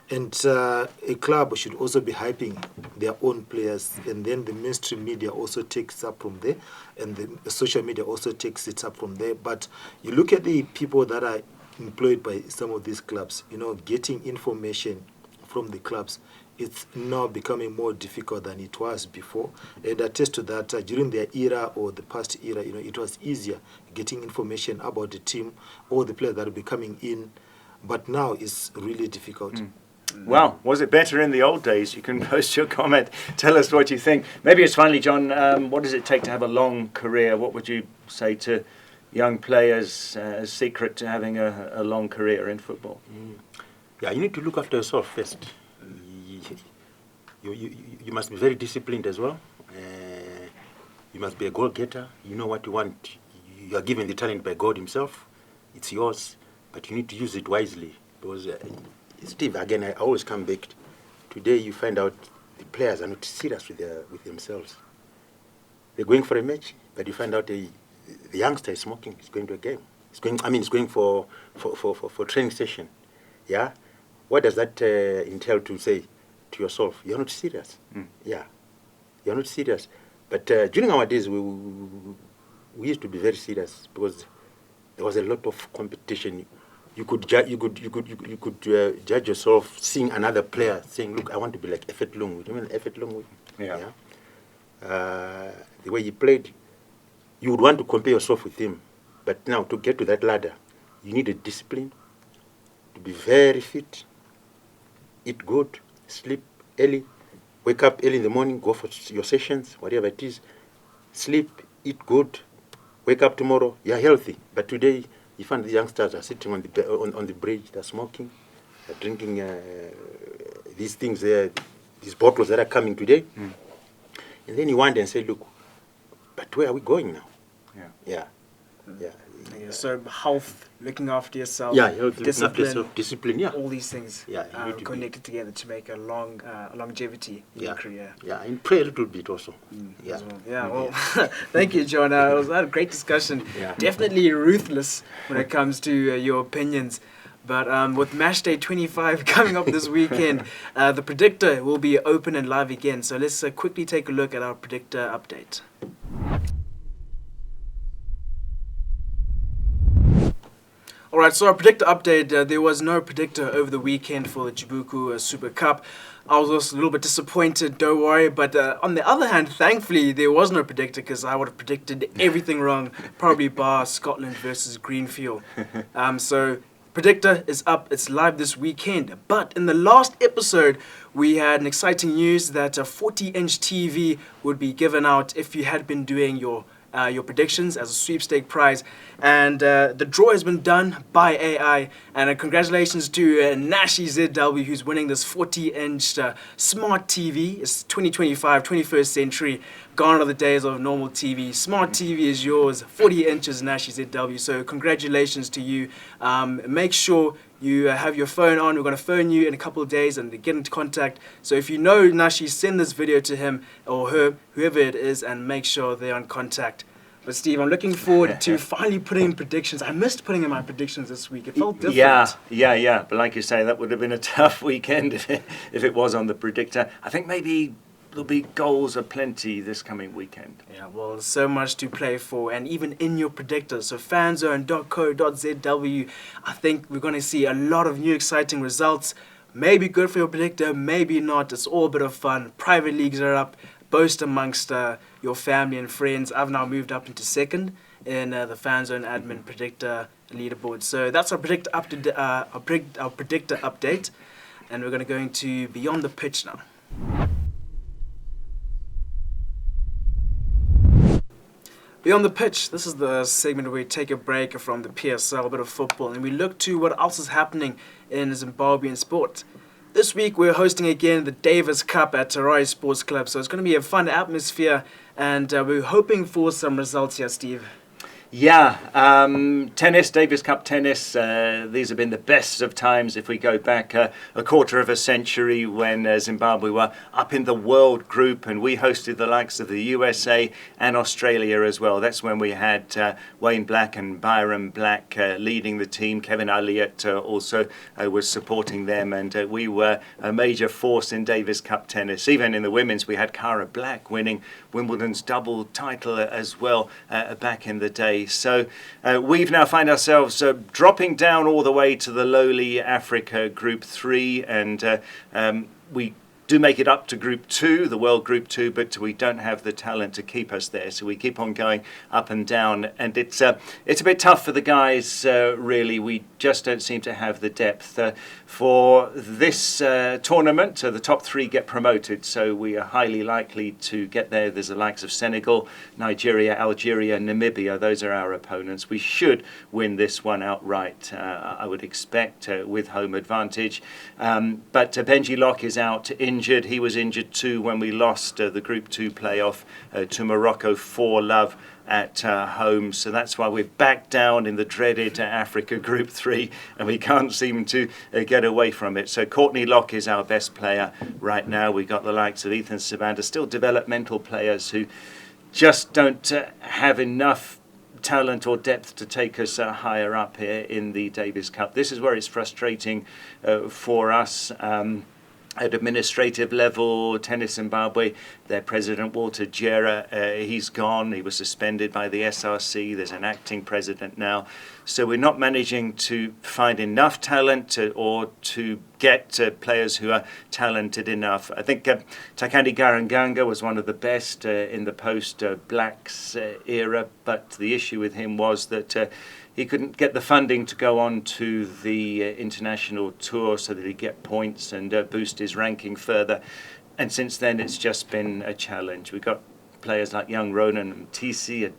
And a club should also be hyping their own players. And then the mainstream media also takes up from there. And the social media also takes it up from there. But you look at the people that are employed by some of these clubs, getting information from the clubs, it's now becoming more difficult than it was before. And I attest to that during their era or the past era, it was easier getting information about the team or the players that will be coming in. But now it's really difficult. Well, was it better in the old days? You can post your comment. Tell us what you think. Maybe it's finally, John, what does it take to have a long career? What would you say to young players as secret to having a long career in football? Yeah, you need to look after yourself first. You must be very disciplined as well. You must be a goal-getter. You know what you want. You are given the talent by God himself. It's yours, but you need to use it wisely. Because, Steve, again, I always come back. Today you find out the players are not serious with themselves. They're going for a match, but you find out the youngster is smoking. He's going to a game. He's going for training session. Yeah? What does that entail to say to yourself? You're not serious. Yeah, you're not serious. But during our days, we used to be very serious because there was a lot of competition. You could judge yourself seeing another player saying, "Look, I want to be like Effet Lungwe." You mean Effet Lungwe? Yeah. The way he played, you would want to compare yourself with him. But now to get to that ladder, you need a discipline, to be very fit. Eat good, sleep early, wake up early in the morning, go for your sessions, whatever it is. Sleep, eat good, wake up tomorrow, you're healthy. But today, you find the youngsters are sitting on the bridge, they're smoking, they're drinking these things there, these bottles that are coming today. And then you wonder and say, look, but where are we going now? Yeah. So health, looking after yourself, discipline, all these things connected together to make a long longevity in your career. Yeah, and pray a little bit also. Well, thank you, John. It was a great discussion. Definitely ruthless when it comes to your opinions. But with Match Day 25 coming up this weekend, the Predictor will be open and live again. So let's quickly take a look at our Predictor update. Alright, so our Predictor update, there was no Predictor over the weekend for the Chibuku Super Cup. I was also a little bit disappointed, don't worry, but on the other hand, thankfully, there was no Predictor because I would have predicted everything wrong, probably bar Scotland versus Greenfield. So Predictor is up, it's live this weekend. But in the last episode, we had an exciting news that a 40-inch TV would be given out if you had been doing your predictions as a sweepstake prize, and the draw has been done by AI, and congratulations to Nashi ZW, who's winning this 40-inch smart TV. It's 2025, 21st century. gone are the days of normal TV. Smart TV is yours, 40 inches Nashi ZW. So congratulations to you. Make sure you have your phone on. We're going to phone you in a couple of days and get into contact. So if you know Nashi, send this video to him or her, whoever it is, and make sure they're on contact. But Steve, I'm looking forward to finally putting in predictions. I missed putting in my predictions this week. It felt different. Yeah. But like you say, that would have been a tough weekend if it was on the Predictor. I think maybe there'll be goals aplenty this coming weekend. Yeah, well, there's so much to play for, and even in your Predictor. So fanzone.co.zw, I think we're going to see a lot of new exciting results. Maybe good for your Predictor, maybe not. It's all a bit of fun. Private leagues are up. Boast amongst your family and friends. I've now moved up into second in the Fanzone Admin Predictor leaderboard. So that's our Predictor update, and we're going to go into Beyond the Pitch now. Beyond the Pitch, this is the segment where we take a break from the PSL, a bit of football, and we look to what else is happening in Zimbabwean sport. This week we're hosting again the Davis Cup at Harare Sports Club, so it's going to be a fun atmosphere, and we're hoping for some results here, Steve. Yeah, tennis, Davis Cup tennis, these have been the best of times if we go back a quarter of a century when Zimbabwe were up in the world group and we hosted the likes of the USA and Australia as well. That's when we had Wayne Black and Byron Black leading the team. Kevin Elliott also was supporting them, and we were a major force in Davis Cup tennis. Even in the women's, we had Cara Black winning Wimbledon's double title as well back in the day. So we've now find ourselves dropping down all the way to the lowly Africa Group 3, and we do make it up to Group 2, the World Group 2, but we don't have the talent to keep us there. So we keep on going up and down, and it's a bit tough for the guys, really. We just don't seem to have the depth. For this tournament, the top 3 get promoted, so we are highly likely to get there. There's the likes of Senegal, Nigeria, Algeria, Namibia. Those are our opponents. We should win this one outright, I would expect, with home advantage. But Benji Locke is out injured. He was injured too when we lost the Group 2 playoff to Morocco 4-0 at home. So that's why we're back down in the dreaded Africa Group 3, and we can't seem to get away from it. So Courtney Locke is our best player right now. We've got the likes of Ethan Savanda, still developmental players who just don't have enough talent or depth to take us higher up here in the Davis Cup. This is where it's frustrating for us. At administrative level, Tennis Zimbabwe, their president, Walter Jera, he's gone. He was suspended by the SRC. There's an acting president now. So we're not managing to find enough talent or to get players who are talented enough. I think Takandi Garanganga was one of the best in the post-Blacks era, but the issue with him was that he couldn't get the funding to go on to the international tour so that he'd get points and boost his ranking further. And since then, it's just been a challenge. We've got players like young Ronan TC.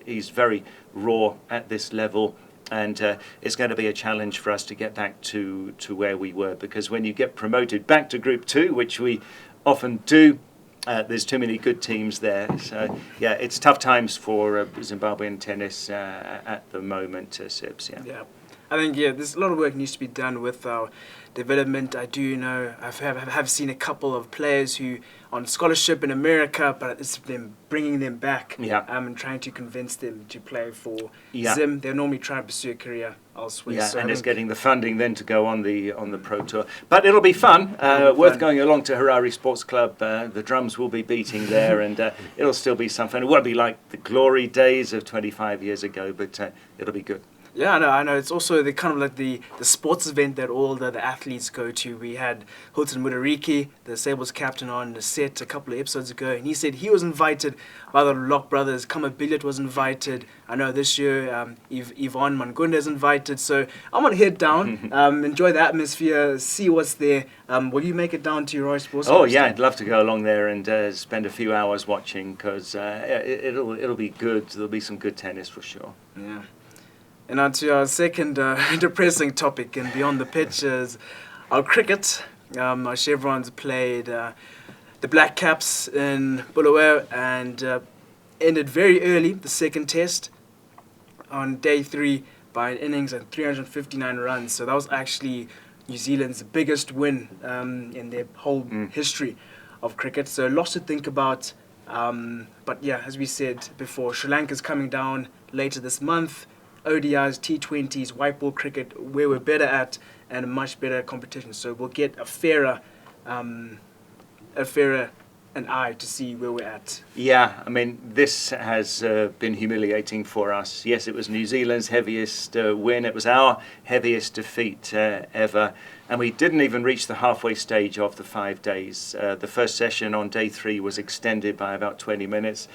He's very raw at this level. And it's going to be a challenge for us to get back to where we were. Because when you get promoted back to Group 2, which we often do, there's too many good teams there. So, yeah, it's tough times for Zimbabwean tennis at the moment, Sibs. Yeah. I think, there's a lot of work needs to be done with our development. I do know, I have seen a couple of players who on scholarship in America, but it's been bringing them back and trying to convince them to play for Zim. They're normally trying to pursue a career elsewhere. Yeah, so and it's getting the funding then to go on the Pro Tour. But it'll be fun. Worth going along to Harare Sports Club. The drums will be beating there, and it'll still be some fun. It won't be like the glory days of 25 years ago, but it'll be good. Yeah, I know. It's also the kind of like the sports event that all the athletes go to. We had Hilton Mudariki, the Sables captain, on the set a couple of episodes ago, and he said he was invited by the Locke brothers. Kama Billiot was invited. I know this year Yvonne Mangunda is invited. So I'm going to head down, enjoy the atmosphere, see what's there. Will you make it down to your Sports? Oh, yeah, I'd love to go along there and spend a few hours watching, because it'll be good. There'll be some good tennis for sure. Yeah. And on to our second depressing topic and Beyond the Pitch is our cricket. Our Chevrons played the Black Caps in Bulawayo and ended very early, the second test, on day 3 by an innings and 359 runs. So that was actually New Zealand's biggest win in their whole history of cricket. So lots to think about. But yeah, as we said before, Sri Lanka's coming down later this month. ODIs, T20s, white ball cricket, where we're better at, and a much better competition. So we'll get a fairer an eye to see where we're at. Yeah, I mean, this has been humiliating for us. Yes, it was New Zealand's heaviest win. It was our heaviest defeat ever. And we didn't even reach the halfway stage of the 5 days. The first session on day 3 was extended by about 20 minutes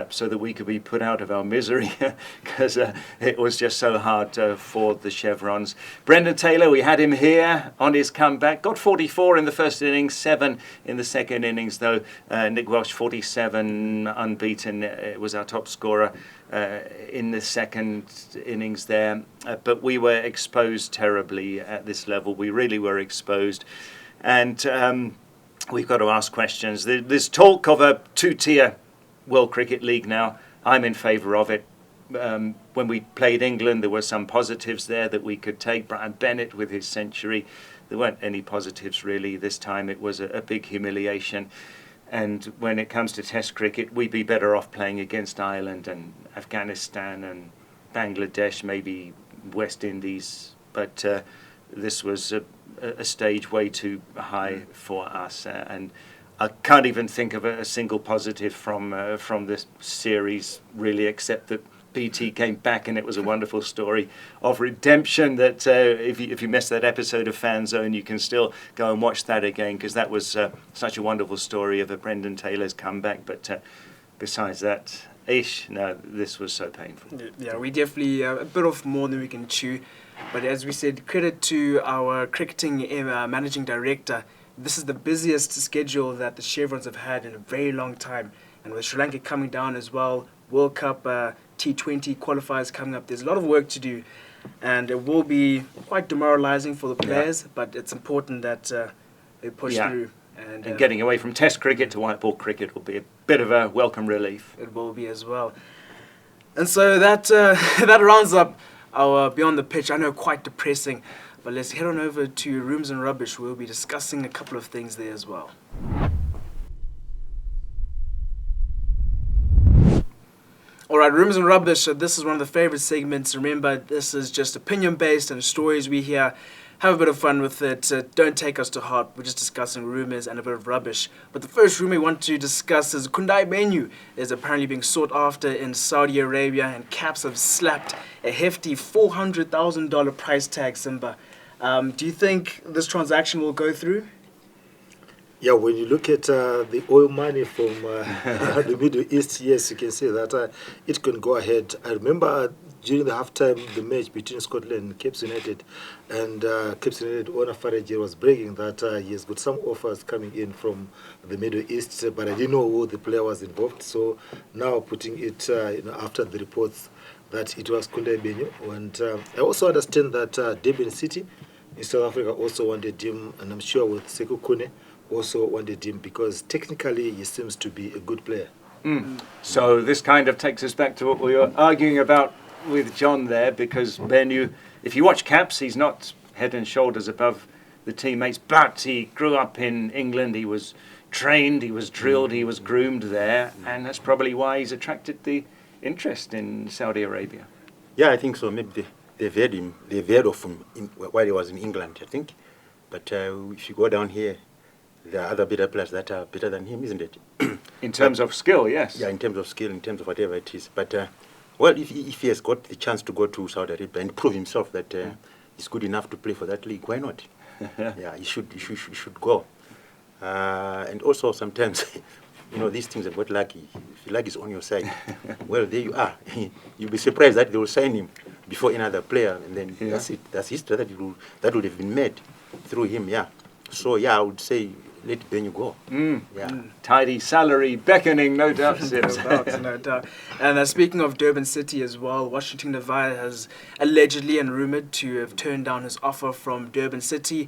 so that we could be put out of our misery because it was just so hard for the Chevrons. Brendan Taylor, we had him here on his comeback. Got 44 in the first innings, 7 in the second innings, though. Nick Welsh, 47, unbeaten. It was our top scorer in the second innings there. But we were exposed terribly at this level. We really were exposed. And we've got to ask questions. There's talk of a 2-tier World Cricket League now. I'm in favour of it. When we played England, there were some positives there that we could take. Brian Bennett with his century. There weren't any positives really. This time it was a big humiliation. And when it comes to Test cricket, we'd be better off playing against Ireland and Afghanistan and Bangladesh, maybe West Indies. But this was a stage way too high for us. And I can't even think of a single positive from this series, really, except that BT came back and it was a wonderful story of redemption that if you missed that episode of Fanzone, you can still go and watch that again because that was such a wonderful story of a Brendan Taylor's comeback. But besides that, this was so painful. Yeah, we definitely a bit of more than we can chew. But as we said, credit to our cricketing managing director. This is the busiest schedule that the Chevrons have had in a very long time. And with Sri Lanka coming down as well, World Cup T20 qualifiers coming up, there's a lot of work to do. And it will be quite demoralizing for the players, but it's important that they push through. And getting away from Test cricket to white ball cricket will be a bit of a welcome relief. It will be as well. And so that that rounds up our Beyond the Pitch. I know, quite depressing. But let's head on over to Rooms and Rubbish. We'll be discussing a couple of things there as well. All right, Rooms and Rubbish. So this is one of the favorite segments. Remember, this is just opinion-based and stories we hear. Have a bit of fun with it. Don't take us to heart. We're just discussing rumours and a bit of rubbish. But the first rumour we want to discuss is Kundai Benyu is apparently being sought after in Saudi Arabia, and Caps have slapped a hefty $400,000 price tag, Simba. Do you think this transaction will go through? Yeah, when you look at the oil money from the Middle East, yes, you can say that it can go ahead. I remember during the halftime, the match between Scotland and Cape United, and Cape United owner Farage was bragging that he has got some offers coming in from the Middle East, but I didn't know who the player was involved. So now putting it after the reports that it was Kundai Benyu. And I also understand that Durban City in South Africa also wanted him, and I'm sure with Sekou Kune also wanted him because technically he seems to be a good player. So this kind of takes us back to what we were arguing about with John there, because Benyu, if you watch Caps, he's not head and shoulders above the teammates, but he grew up in England, he was trained, he was drilled, he was groomed there, and that's probably why he's attracted the interest in Saudi Arabia. Yeah, I think so. Maybe they've heard of him while he was in England, I think. But if you go down here, there are other better players that are better than him, isn't it? In terms of skill, yes. Yeah, in terms of skill, in terms of whatever it is. But, well, if he has got the chance to go to Saudi Arabia and prove himself that he's good enough to play for that league, why not? Yeah, he should go. And also sometimes, these things have got lucky. If luck is on your side, well, there you are. You'll be surprised that they will sign him before another player, and then that's it. That's history that would have been made through him, yeah. So, yeah, I would say let Benyu go. Tidy salary beckoning, no doubt. No doubt. And speaking of Durban City as well, Washington Divide has allegedly and rumoured to have turned down his offer from Durban City.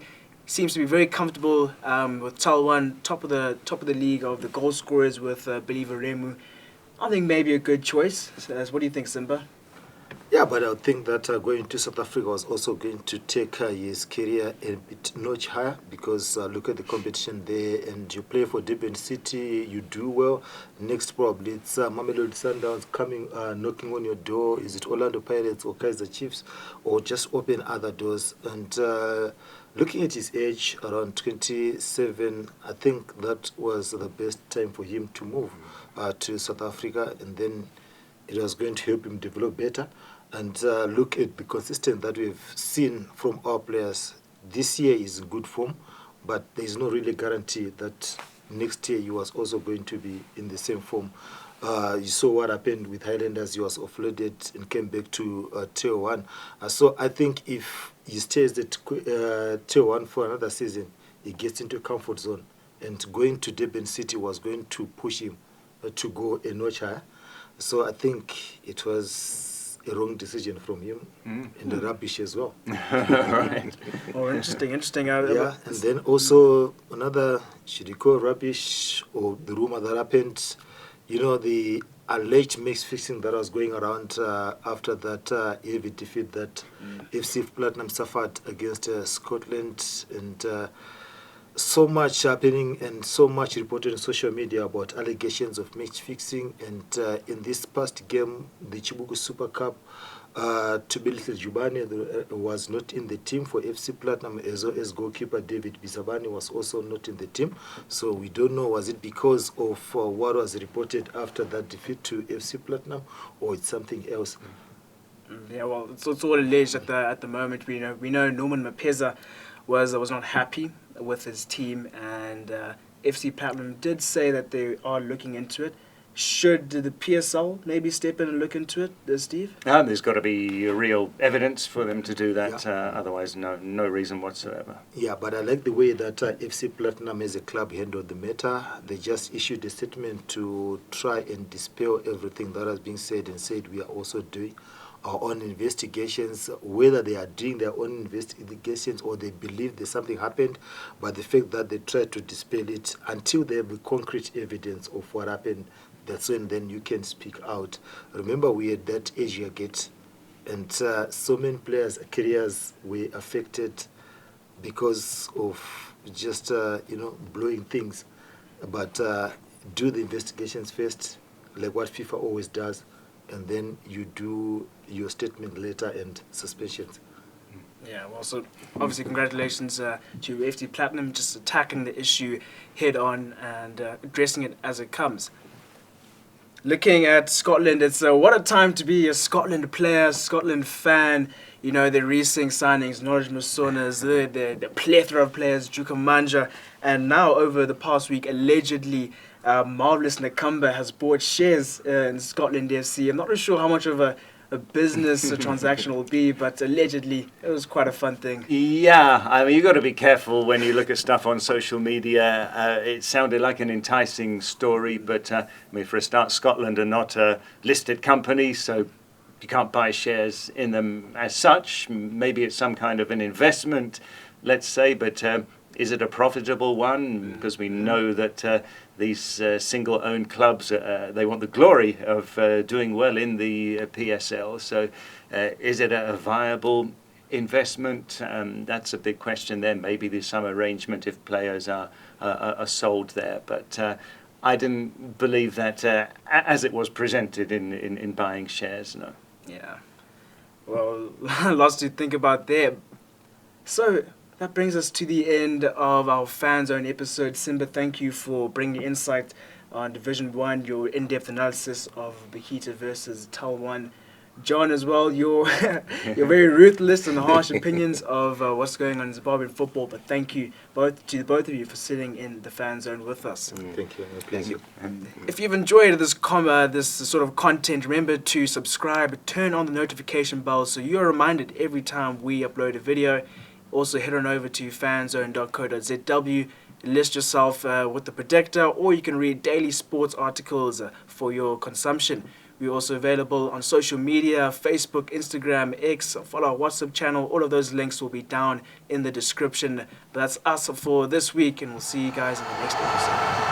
seems to be very comfortable with Tal1, top of the league of the goal scorers with Believer Remu. I think maybe a good choice. What do you think, Simba? Yeah, but I think that going to South Africa was also going to take his career a bit notch higher, because look at the competition there, and you play for Durban City, you do well. Next probably it's Mamelodi Sundowns coming, knocking on your door. Is it Orlando Pirates or Kaizer Chiefs, or just open other doors? And looking at his age, around 27, I think that was the best time for him to move to South Africa, and then it was going to help him develop better. And look at the consistency that we've seen from our players. This year is in good form, but there is no really guarantee that next year he was also going to be in the same form. You saw what happened with Highlanders. He was offloaded and came back to Tier 1. So I think if he stays at Tier 1 for another season, he gets into a comfort zone. And going to Durban City was going to push him to go a notch higher. So I think it was a wrong decision from him, and a rubbish as well. Right. Oh, interesting. Yeah, and then also another, should you call rubbish, or the rumor that happened, the alleged mixed fixing that was going around after that heavy defeat that FC Platinum suffered against Scotland, and so much happening and so much reported on social media about allegations of match fixing. And in this past game, the Chibuku Super Cup, Tubilisa Jubani was not in the team for FC Platinum, as well as goalkeeper David Bisabani was also not in the team. So we don't know, was it because of what was reported after that defeat to FC Platinum, or it's something else? Yeah, well, it's all alleged at the moment. We know Norman Mapeza was not happy with his team, and FC Platinum did say that they are looking into it. Should the PSL maybe step in and look into it, Steve? There's got to be real evidence for them to do that. Otherwise, no reason whatsoever. Yeah, but I like the way that FC Platinum as a club handled the matter. They just issued a statement to try and dispel everything that has been said, and said we are also doing our own investigations. Whether they are doing their own investigations or they believe there's something happened, but the fact that they try to dispel it until they have the concrete evidence of what happened, that's when then you can speak out. Remember, we had that Asia Gate, and so many players' careers were affected because of just blowing things. But do the investigations first, like what FIFA always does, and then you do your statement later and suspensions. Yeah, well, so obviously congratulations to FC Platinum, just attacking the issue head on and addressing it as it comes. Looking at Scotland, it's what a time to be a Scotland player, Scotland fan. The recent signings, Norwich Masonas, the plethora of players, Juka Manja, and now over the past week, allegedly, Marvelous Nakamba has bought shares in Scotland FC. I'm not really sure how much of a business transaction will be, but allegedly it was quite a fun thing. Yeah, I mean, you've got to be careful when you look at stuff on social media. It sounded like an enticing story, but for a start, Scotland are not a listed company, so you can't buy shares in them as such. Maybe it's some kind of an investment, let's say, but is it a profitable one? Because we know that these single-owned clubs, they want the glory of doing well in the PSL. So is it a viable investment? That's a big question there. Maybe there's some arrangement if players are sold there. But I didn't believe that as it was presented in buying shares, no. Yeah. Well, lots to think about there. So that brings us to the end of our Fanzone episode. Simba, thank you for bringing insight on Division 1, your in-depth analysis of Bakita versus Tal1. John, as well, your very ruthless and harsh opinions of what's going on in Zimbabwean football. But thank you to both of you for sitting in the Fanzone with us. Thank you. Thank you. If you've enjoyed this sort of content, remember to subscribe, turn on the notification bell so you're reminded every time we upload a video. Also, head on over to fanzone.co.zw, list yourself with the Predictor, or you can read daily sports articles for your consumption. We're also available on social media, Facebook, Instagram, X, follow our WhatsApp channel. All of those links will be down in the description. But that's us for this week, and we'll see you guys in the next episode.